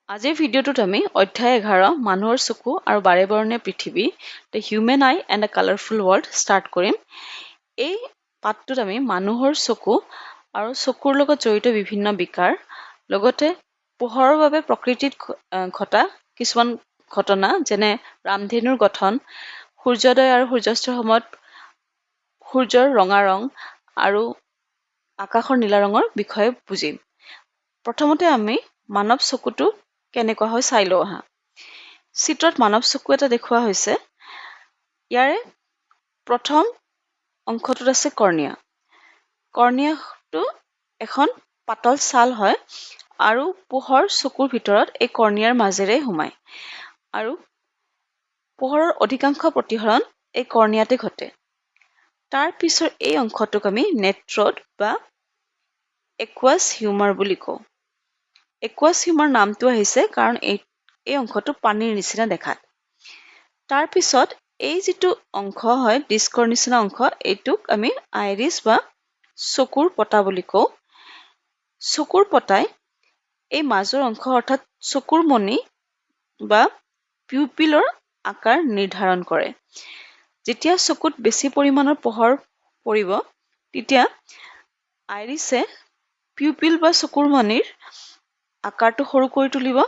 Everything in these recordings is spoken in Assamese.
আজিৰ ভিডিঅ'টোত আমি অধ্যায় 11 মানুহৰ চকু আৰু বাৰেবৰণীয়া পৃথিৱী the human I and A colourful world start কৰিম। এই পাঠটোত আমি মানুহৰ চকু আৰু চকুৰ লগত জড়িত বিভিন্ন বিকাৰ লগতে পোহৰৰ বাবে প্ৰকৃতিত ঘটা কিছুমান ঘটনা যেনে ৰামধেনুৰ গঠন, সূৰ্যোদয় আৰু সূৰ্যাস্তৰ সময়ত সূৰ্যৰ ৰঙা ৰং আৰু আকাশৰ নীলা ৰঙৰ বিষয়ে বুজিম। প্ৰথমতে আমি মানৱ চকুটো কেনেকুৱা হয় চাই লওঁ আহা। চিত্ৰত মানৱ চকু এটা দেখুওৱা হৈছে। ইয়াৰে প্ৰথম অংশটোত আছে কৰ্ণিয়া। কৰ্ণিয়াটো এখন পাতল ছাল হয় আৰু পোহৰ চকুৰ ভিতৰত এই কৰ্ণিয়াৰ মাজেৰে সোমায় আৰু পোহৰৰ অধিকাংশ প্ৰতিসৰণ এই কৰ্ণিয়াতে ঘটে। তাৰ পিছৰ এই অংশটোক আমি নেট্ৰড বা একুৱাছ হিউমাৰ বুলি কওঁ। একুৱাছ হিউমাৰ নামটো আহিছে কাৰণ এই অংশটো পানীৰ নিচিনা দেখাত। তাৰপিছত এই যিটো অংশ হয় ডিস্কৰ নিচিনা অংশ, এইটোক আমি আইৰিছ বা চকুৰ পতা বুলি কওঁ। চকুৰ পতাই এই মাজৰ অংশ অৰ্থাৎ চকুৰ মণি বা পিউপিলৰ আকাৰ নিৰ্ধাৰণ কৰে। যেতিয়া চকুত বেছি পৰিমাণৰ পোহৰ পৰিব তেতিয়া আইৰিছে পিউপিল বা চকুৰ মণিৰ আকাৰটো সৰু কৰি তুলিব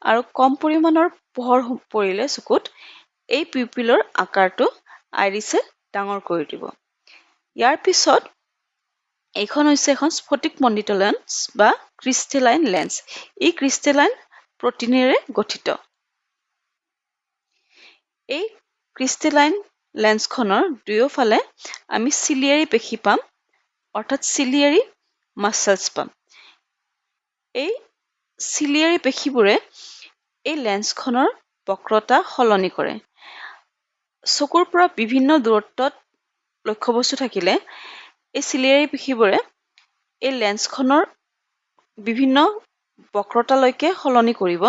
আৰু কম পৰিমাণৰ পোহৰ পৰিলে চকুত এই পিউপিলৰ আকাৰটো আইৰিছে ডাঙৰ কৰি দিব। ইয়াৰ পিছত এইখন হৈছে এখন স্ফটিক মণ্ডিত লেন্স বা ক্ৰিষ্টেলাইন লেন্স। ই ক্ৰিষ্টেলাইন প্ৰটিনেৰে গঠিত। এই ক্ৰিষ্টেলাইন লেন্সখনৰ দুয়োফালে আমি চিলিয়াৰী পেশী পাম অৰ্থাৎ চিলিয়াৰী মাছলছ পাম। এই চিলিয়াৰী পেশীবোৰে এই লেন্সখনৰ বক্ৰতা সলনি কৰে। চকুৰ পৰা বিভিন্ন দূৰত্বত লক্ষ্যবস্তু থাকিলে এই চিলিয়াৰী পেশীবোৰে এই লেন্সখনৰ বিভিন্ন বক্ৰতালৈকে সলনি কৰিব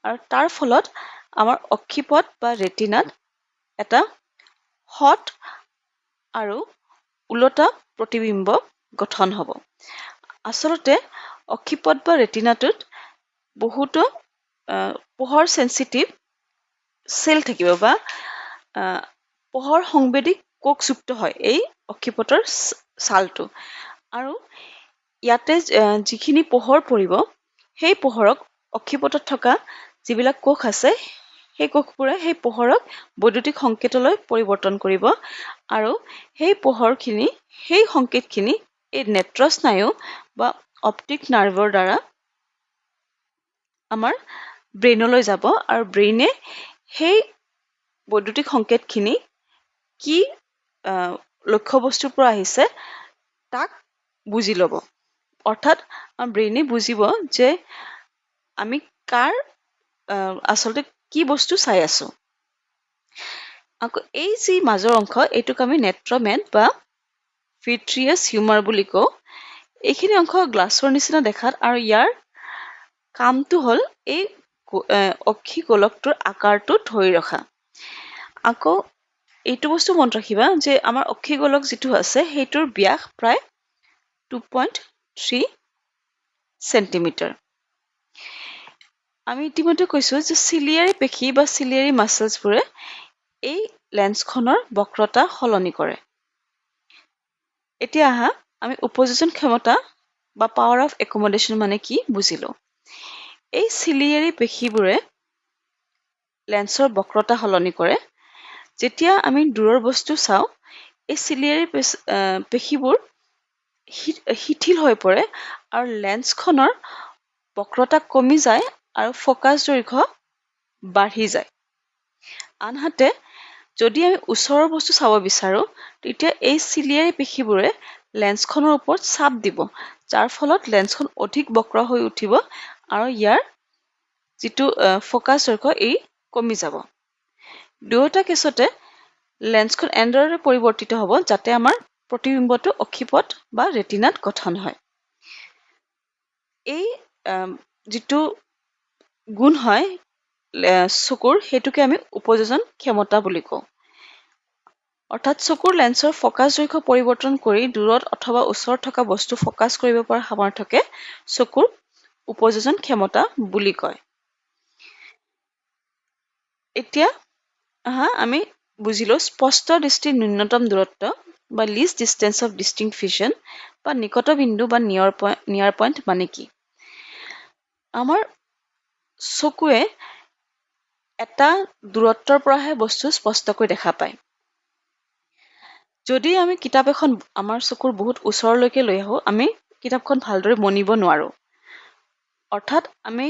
আৰু তাৰ ফলত আমাৰ অক্ষিপট বা ৰেটিনাত এটা হট আৰু ওলোটা প্ৰতিবিম্ব গঠন হ'ব। আচলতে অক্ষিপট বা ৰেটিনাটোত বহুতো পোহৰ চেঞ্চিটিভ চেল থাকিব বা পোহৰ সংবেদী কোষযুক্ত হয় এই অক্ষিপটৰ ছালটো আৰু ইয়াতে যিখিনি পোহৰ পৰিব সেই পোহৰক অক্ষিপটত থকা যিবিলাক কোষ আছে সেই কোষবোৰে সেই পোহৰক বৈদ্যুতিক সংকেতলৈ পৰিৱৰ্তন কৰিব আৰু সেই সংকেতখিনি এই নেত্ৰস্নায়ু বা অপ্টিক নাৰ্ভৰ দ্বাৰা আমাৰ ব্ৰেইনলৈ যাব আৰু ব্ৰেইনে সেই বৈদ্যুতিক সংকেতখিনি কি লক্ষ্যবস্তুৰ পৰা আহিছে তাক বুজি ল'ব। অৰ্থাৎ ব্ৰেইনে বুজিব যে আমি আচলতে কি বস্তু চাই আছো। আকৌ এই যি মাজৰ অংশ এইটোক আমি নেত্ৰমেদ বা ভিট্ৰিয়াছ হিউমাৰ বুলি কওঁ। এইখিনি অংশ গ্লাছৰ নিচিনা দেখাত আৰু ইয়াৰ কামটো হ'ল এই অক্ষি গোলকটোৰ আকাৰটো ধৰি ৰখা। আকৌ এইটো বস্তু মনত ৰাখিবা যে আমাৰ অক্ষি গোলক যিটো আছে সেইটোৰ ব্যাস প্ৰায় 2.3 চেণ্টিমিটাৰ। আমি ইতিমধ্যে কৈছো যে চিলিয়াৰী পেশী বা চিলিয়াৰী মাছলছবোৰে এই লেন্সখনৰ বক্ৰতা সলনি কৰে। এতিয়া আহা আমি উপযোজন ক্ষমতা বা পাৱাৰ অফ একমডেশ্যন মানে কি বুজিলো। এই চিলিয়াৰী পেশীবোৰে লেন্সৰ বক্ৰতা সলনি কৰে। যেতিয়া আমি দূৰৰ বস্তু চাওঁ এই চিলিয়াৰী পেশীবোৰ শিথিল হৈ পৰে আৰু লেন্সখনৰ বক্ৰতা কমি যায় আৰু ফকাছ দৈৰ্ঘ্য বাঢ়ি যায়। আনহাতে যদি আমি ওচৰৰ বস্তু চাব বিচাৰো তেতিয়া এই চিলিয়াৰী পেশীবোৰে লেন্সখনৰ ওপৰত চাপ দিব, যাৰ ফলত লেন্সখন অধিক বক্ৰ হৈ উঠিব আৰু ইয়াৰ যিটো ফকাছ দৈৰ্ঘ্য কমি যাব। দুয়োটা কেছতে লেন্সখন এনেদৰে পৰিৱৰ্তিত হ'ব যাতে আমাৰ প্ৰতিবিম্বটো অক্ষিপট বা ৰেটিনাত গঠন হয়। এই যিটো গুণ হয় চকুৰ সেইটোকে আমি উপযোজন ক্ষমতা বুলি কওঁ। অৰ্থাৎ চকুৰ লেন্সৰ ফকাছ দৈৰ্ঘ্য পৰিৱৰ্তন কৰি দূৰত অথবা ওচৰত থকা বস্তু ফকাছ কৰিব পৰা সামৰ্থ্যকে চকুৰ উপযোজন ক্ষমতা বুলি কয়। এতিয়া আমি বুজিলো স্পষ্ট দৃষ্টিৰ ন্যূনতম দূৰত্ব বা লিষ্ট ডিষ্টেন্স অফ ডিষ্টিংক্ট ভিজন বা নিকট বিন্দু বা নিয়াৰ পইণ্ট মানে কি। আমাৰ চকুৱে এটা দূৰত্বৰ পৰাহে বস্তু স্পষ্টকৈ দেখা পায়। যদি আমি কিতাপ এখন আমাৰ চকুৰ বহুত ওচৰলৈকে লৈ আহোঁ, আমি কিতাপখন ভালদৰে মনিব নোৱাৰোঁ। অৰ্থাৎ আমি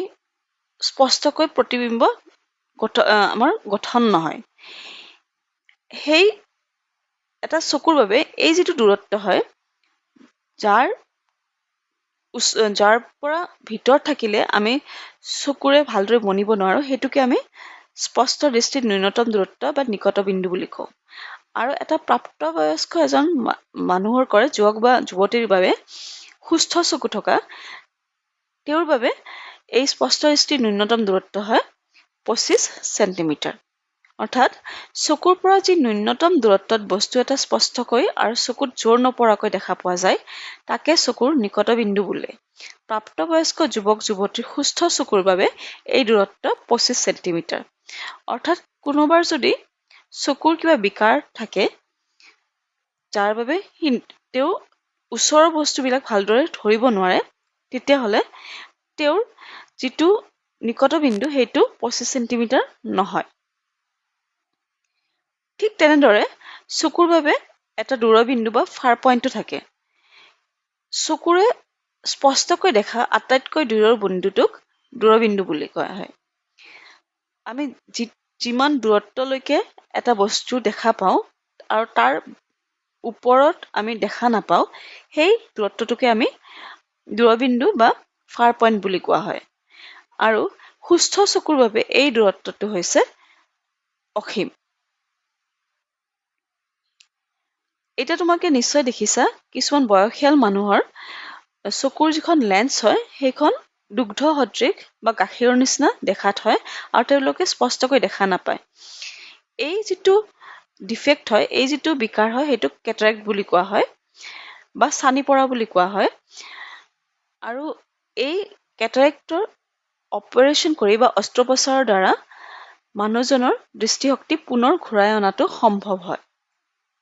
স্পষ্টকৈ প্ৰতিবিম্ব আমাৰ গঠন নহয়। সেই এটা চকুৰ বাবে এই যিটো দূৰত্ব হয়, যাৰ পৰা ভিতৰত থাকিলে আমি চকুৰে ভালদৰে মনিব নোৱাৰোঁ, সেইটোকে আমি স্পষ্ট দৃষ্টিৰ ন্যূনতম দূৰত্ব বা নিকট বিন্দু বুলি কওঁ। আৰু এটা প্ৰাপ্তবয়স্ক এজন মানুহৰ যুৱক বা যুৱতীৰ বাবে সুস্থ চকু থকা তেওঁৰ বাবে এই স্পষ্ট দৃষ্টিৰ ন্যূনতম দূৰত্ব হয় 25 চেণ্টিমিটাৰ। অৰ্থাৎ চকুৰ পৰা যি ন্যূনতম দূৰত্বত বস্তু এটা স্পষ্টকৈ আৰু চকুত জোৰ নপৰাকৈ দেখা পোৱা যায়, তাকে চকুৰ নিকট বিন্দু বোলে। প্ৰাপ্তবয়স্ক যুৱক যুৱতীৰ সুস্থ চকুৰ বাবে এই দূৰত্ব 25 চেণ্টিমিটাৰ। অৰ্থাৎ কোনোবাৰ যদি চকুৰ কিবা বিকাৰ থাকে, যাৰ বাবে তেওঁ ওচৰৰ বস্তুবিলাক ভালদৰে ধৰিব নোৱাৰে, তেতিয়াহ'লে তেওঁৰ যিটো নিকট বিন্দু সেইটো 25 চেণ্টিমিটাৰ নহয়। ঠিক তেনেদৰে চকুৰ বাবে এটা দূৰবিন্দু বা ফাৰ পইণ্টো থাকে। চকুৰে স্পষ্টকৈ দেখা আটাইতকৈ দূৰৰ বিন্দুটোক দূৰবিন্দু বুলি কোৱা হয়। আমি যিমান দূৰত্বলৈকে এটা বস্তু দেখা পাওঁ আৰু তাৰ ওপৰত আমি দেখা নাপাওঁ, সেই দূৰত্বটোকে আমি দূৰবিন্দু বা ফাৰ পইণ্ট বুলি কোৱা হয়। আৰু সুস্থ চকুৰ বাবে এই দূৰত্বটো হৈছে অসীম। এতিয়া তোমাকে নিশ্চয় দেখিছা, কিছুমান বয়সীয়াল মানুহৰ চকুৰ যিখন লেন্স হয়, সেইখন দুগ্ধ সদৃশ বা গাখীৰৰ নিচিনা দেখাত হয় আৰু তেওঁলোকে স্পষ্টকৈ দেখা নাপায়। এই যিটো ডিফেক্ট হয়, এই যিটো বিকাৰ হয়, সেইটোক কেটাৰেক্ট বুলি কোৱা হয় বা চানি পৰা বুলি কোৱা হয়। আৰু এই কেটাৰেক্টৰ অপাৰেশ্যন কৰি বা অস্ত্ৰোপচাৰৰ দ্বাৰা মানুহজনৰ দৃষ্টিশক্তি পুনৰ ঘূৰাই অনাটো সম্ভৱ হয়।